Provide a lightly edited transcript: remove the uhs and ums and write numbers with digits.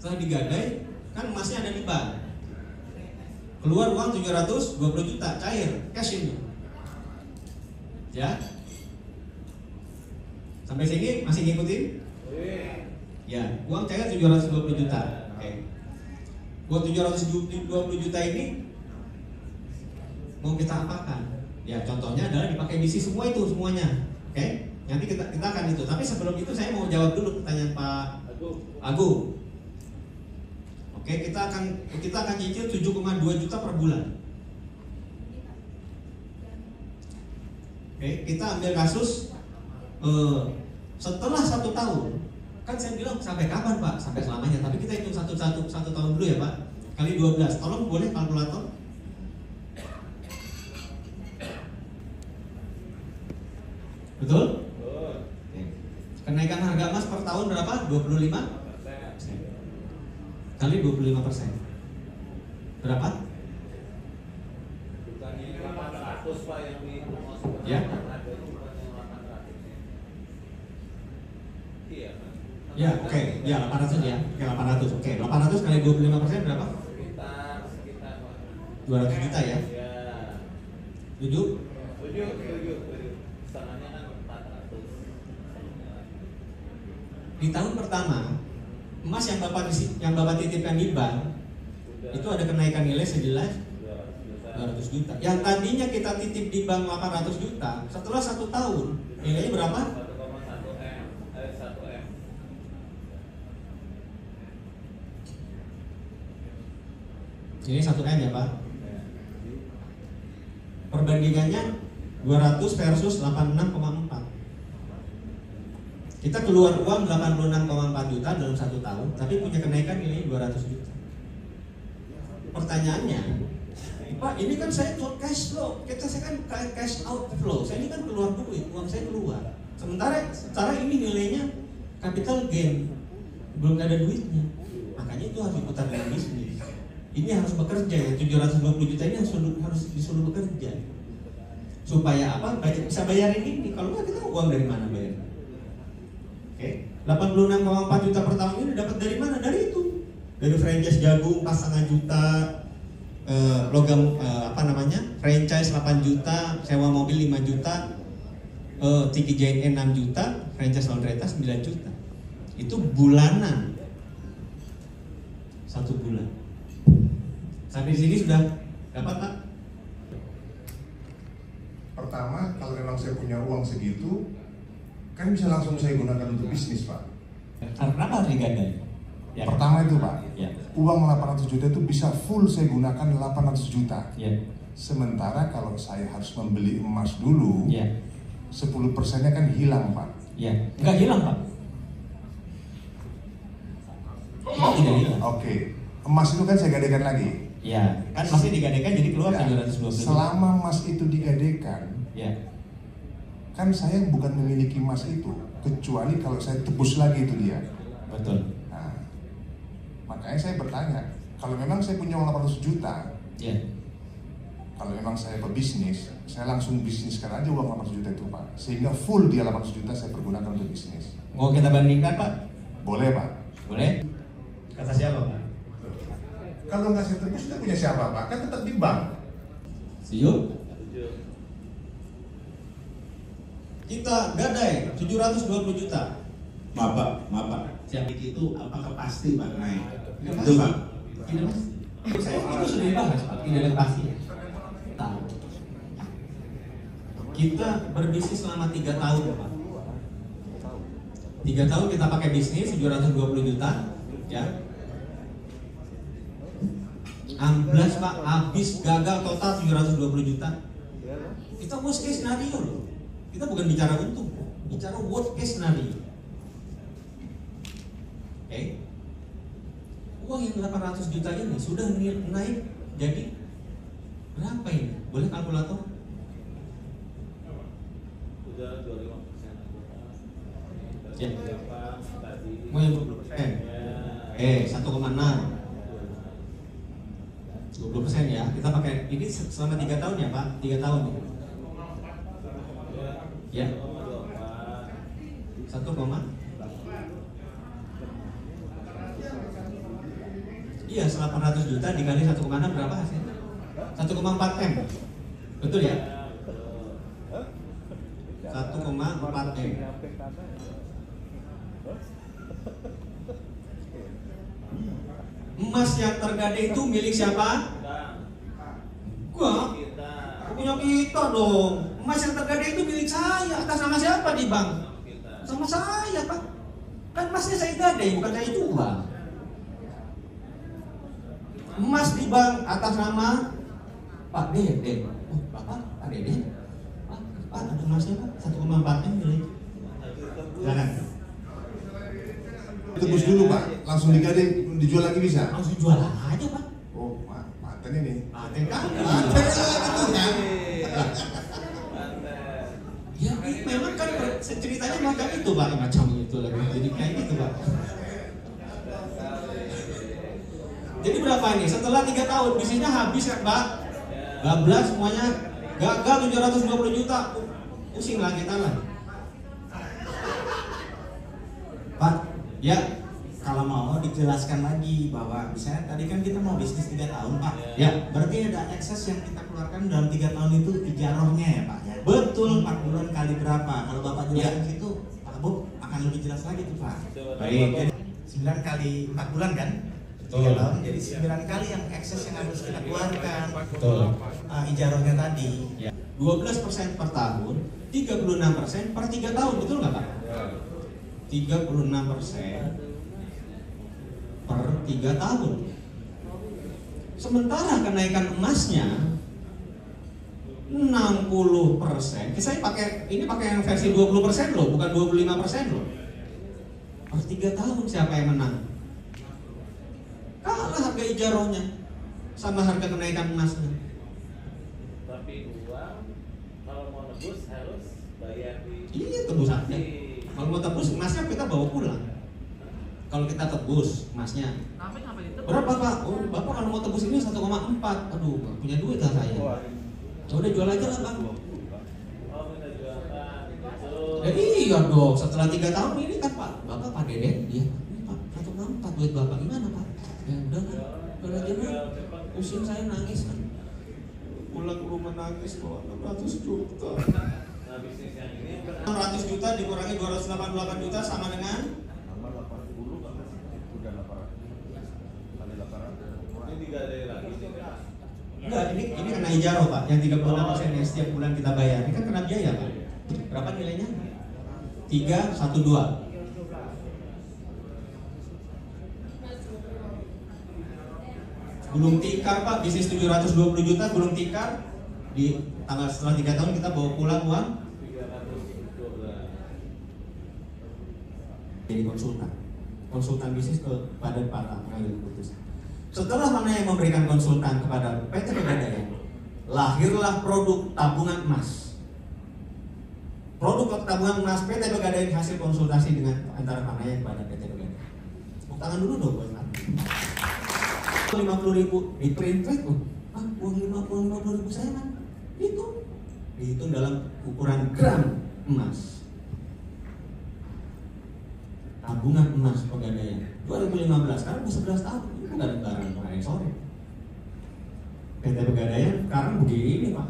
Setelah digadai, kan emasnya ada di bank. Keluar uang 720 juta, cair, cash ini. Ya. Sampai sini masih ngikutin? Ya, uang cair 720 juta. Oke. Uang 720 juta ini mau kita apakan? Ya, contohnya adalah dipakai bisnis semua itu semuanya. Oke. Nanti kita akan itu. Tapi sebelum itu saya mau jawab dulu pertanyaan Pak Agung. Oke, kita akan cicil 7,2 juta per bulan. Oke, kita ambil kasus setelah 1 tahun. Kan saya bilang sampai kapan Pak? Sampai selamanya. Tapi kita hitung satu tahun dulu ya Pak. Kali 12. Tolong boleh kalkulator? Betul? Oke. Kenaikan harga emas per tahun berapa? 25? Kali 25%. Berapa? Bukan yang 800 Pak yang di Ya. Iya. Ya, oke. Ya, 800 ya. Oke, 800. Oke, 800 kali 25% berapa? Sekitar 200 juta ya. Ya. 7? 7. Setengahnya kan 400. Di tahun pertama, emas yang Bapak titipkan di bank itu ada kenaikan nilai sejelas 200 juta. Yang tadinya kita titip di bank 800 juta, setelah 1 tahun nilainya berapa? 1,1 M. Ini 1 M ya Pak. Perbandingannya 200 versus 86,4. Kita keluar uang 86,4 juta dalam 1 tahun, tapi punya kenaikan nilai 200 juta. Pertanyaannya, Pak, ini kan saya cash flow, saya kan cash outflow, saya ini kan keluar duit, uang saya keluar. Sementara ini nilainya capital gain, belum ada duitnya. Makanya itu harus diputar dalam bisnis. Ini harus bekerja ya, 720 juta ini harus disuruh bekerja. Supaya apa? Bisa bayarin ini. Kalau nggak kita uang dari mana bayar? Oke, 86,4 juta per tahun ini dapat dari mana? Dari itu. Dari franchise jagung 4,5 juta, franchise 8 juta, sewa mobil 5 juta, Tiki JNE 6 juta, franchise Laundretta 9 juta. Itu bulanan. 1 bulan. Sampai di sini sudah dapat Pak? Pertama, kalau memang saya punya uang segitu, kan bisa langsung saya gunakan untuk bisnis Pak. Kenapa harus digadai? Ya. Pertama itu Pak, Ya. uang 800 juta itu bisa full saya gunakan 800 juta. Ya. Sementara kalau saya harus membeli emas dulu, Ya. 10%-nya kan hilang Pak. Ya. Enggak hilang Pak. Tidak hilang. Oke, emas itu kan saya gadaikan lagi. Ya, kan masih digadaikan jadi keluar Ya, 720. selama emas itu digadaikan, Ya. kan saya bukan memiliki emas itu, kecuali kalau saya tebus lagi itu dia. Betul. Nah, makanya saya bertanya, kalau memang saya punya uang 800 juta, Ya. kalau memang saya pebisnis, saya langsung bisniskan aja uang 800 juta itu Pak, sehingga full dia 800 juta saya pergunakan untuk bisnis. Mau kita bandingkan Pak? Boleh Pak? Boleh? Kata siapa Pak? Kalau nggak saya tebus, saya punya siapa Pak? Kan tetap di bank. Setuju? Kita gadai 720 juta. Maaf Pak. Siap. Itu apakah pasti Pak naik? Tidak Itu pasti. Pak. Tidak pasti. Itu sudah dibahas Pak. Tidak ada pasti. Tahu. Kita berbisnis selama 3 tahun Pak. 3 tahun kita pakai bisnis 720 juta, ya. Amblas Pak, habis gagal total 720 juta. Kita worst case scenario loh. Kita bukan bicara untung, bicara worst case scenario. Oke. Uang yang 800 juta ini sudah naik jadi berapa ini? Boleh kalkulator? Sudah 25%. Ya. Berapa tadi? Mau yang 20%? 1,6. 20% ya. Kita pakai ini selama 3 tahun ya Pak? 3 tahun ya? Ya. 1, Iya, 800 juta dikali 1,6 berapa hasilnya? 1,4 M. Betul ya? 1,4 M. Emas yang tergadai itu milik siapa? Gua. Kita. Punya kita dong. Emas yang tergadai itu milik saya. Atas nama siapa di bank? Kita. Sama saya, Pak. Kan emasnya saya gadai, bukan saya jual. Emas di bank atas nama Pak Dede. Oh, Bapak, Pak Dede. Pak, ada emasnya Pak, 1,4 M milik. Jangan. Tebus dulu Pak, langsung digadai, dijual lagi bisa? Langsung jual aja Pak. Oh, paten ini. Paten kan? Paten itu kan. Ya, memang kan ceritanya macam itu Pak, macam itu lagi. Jadi kayak gitu Pak. Jadi berapa ini? Setelah 3 tahun bisnisnya habis ya Pak. Bablas semuanya, gagal 720 juta. Pusing lah kita lah. Pak, ya kalau mau dijelaskan lagi bahwa misalnya tadi kan kita mau bisnis 3 tahun Pak. Ya. Berarti ada ekses yang kita keluarkan dalam 3 tahun itu ijarohnya ya Pak ya. Betul. 4 bulan kali berapa? Kalau Bapak jelaskan situ, Pak Bob akan lebih jelas lagi tuh Pak. Baik. 9 kali 4 bulan kan? 3 Betul. tahun, jadi 9 kali yang ekses yang harus kita keluarkan. Betul. Ijarohnya tadi. Ya. 12% per tahun, 36% per 3 tahun, betul nggak Pak? 36% per 3 tahun. Sementara kenaikan emasnya 60%. Saya pakai yang versi 20% loh, bukan 25% loh. Per 3 tahun siapa yang menang? Kalah harga ijarohnya sama harga kenaikan emasnya. Tapi uang kalau mau nebus harus bayar di. Iya, tebus aja. Kalau mau tebus emasnya kita bawa pulang. Kalau kita tebus emasnya berapa Pak? Oh, Bapak kalau mau tebus ini 1,4. Aduh, gak punya duit lah saya. Ya udah jual aja lah Bang. Oh, minta jualan. Ya iya dong, setelah 3 tahun ini kan Pak, Bapak Pak Dede, dia ini Pak 1,4 duit Bapak gimana Pak? Ya udah lah, udah aja lah. Pusing saya nangis kan. Pulang ke rumah nangis kok 600 juta. Nah, bisnis yang ini 600 juta dikurangi 288 juta sama dengan ini digadai lagi sih Pak. enggak, ini kena ijaro Pak, yang 36% yang setiap bulan kita bayar. Ini kan kena biaya Pak. Berapa nilainya? 312. Gulung tikar Pak, bisnis 720 juta gulung tikar. Di tanggal setelah 3 tahun kita bawa pulang uang 312. jadi konsultan bisnis kepada para pengambil keputusan. Setelah mana yang memberikan konsultan kepada PT Pegadaian, lahirlah produk tabungan emas. Produk tabungan emas PT Pegadaian hasil konsultasi dengan antara Panaya kepada PT Pegadaian. Tepuk tangan dulu dong buat kami. 50.000 di print rate, uang 50.000 saya kan dihitung dalam ukuran gram emas. Tabungan emas Pegadaian 2015, sekarang udah 11 tahun, itu bukan barang kemarin sore. PT Pegadaian sekarang begini Pak,